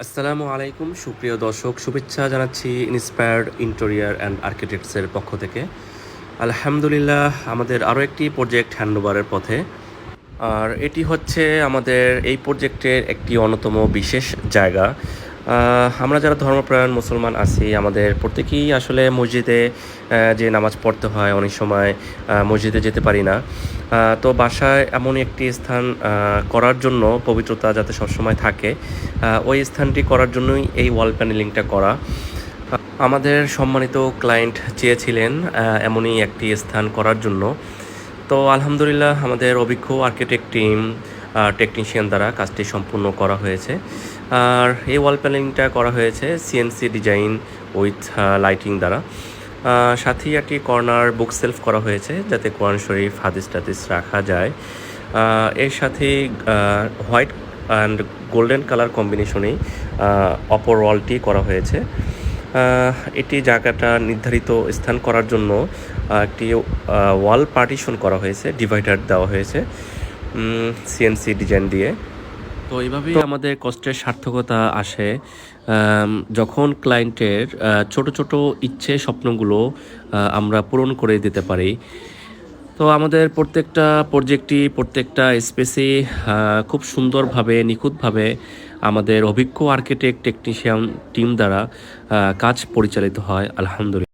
আসসালামু আলাইকুম সুপ্রিয় দর্শক, শুভেচ্ছা জানাচ্ছি ইন্সপায়ার্ড ইন্টেরিয়র অ্যান্ড আর্কিটেক্টসের পক্ষ থেকে। আলহামদুলিল্লাহ, আমাদের আরও একটি প্রজেক্ট হ্যান্ডওভারের পথে। আর এটি হচ্ছে আমাদের এই প্রজেক্টের একটি অন্যতম বিশেষ জায়গা। আমরা যারা ধর্মপ্রাণ মুসলমান আছি, আমাদের প্রত্যেকেই আসলে মসজিদে যে নামাজ পড়তে হয়, অনেক সময় মসজিদে যেতে পারি না। তো বাসায় এমন একটি স্থান করার জন্য, পবিত্রতা যাতে সবসময় থাকে, ওই স্থানটি করার জন্যই এই ওয়াল প্যানেলিংটা করা। আমাদের সম্মানিত ক্লায়েন্ট চেয়েছিলেন এমনই একটি স্থান করার জন্য। তো আলহামদুলিল্লাহ, আমাদের অভিজ্ঞ আর্কিটেক্ট টিম, টেকনিশিয়ান দ্বারা কাজটি সম্পূর্ণ করা হয়েছে। আর এই ওয়াল প্যানেলিংটা করা হয়েছে সিএনসি ডিজাইন উইথ লাইটিং দ্বারা। সাথেই একটি কর্নার বুক সেলফ করা হয়েছে যাতে কোরআন শরীফ, হাদিস টাদিস রাখা যায়। এর সাথেই হোয়াইট অ্যান্ড গোল্ডেন কালার কম্বিনেশনেই অপর ওয়ালটি করা হয়েছে। এটি জায়গাটা নির্ধারিত স্থান করার জন্য একটি ওয়াল পার্টিশন করা হয়েছে, ডিভাইডার দেওয়া হয়েছে সিএনসি ডিজাইন দিয়ে। তো এইভাবেই আমাদের কষ্টের সার্থকতা আসে যখন ক্লায়েন্টের ছোট ছোট ইচ্ছে, স্বপ্নগুলো আমরা পূরণ করে দিতে পারি। তো আমাদের প্রত্যেকটা প্রজেক্টই, প্রত্যেকটা স্পেসই খুব সুন্দরভাবে, নিখুঁতভাবে আমাদের অভিজ্ঞ আর্কিটেক্ট টেকনিশিয়ান টিম দ্বারা কাজ পরিচালিত হয় আলহামদুলিল্লাহ।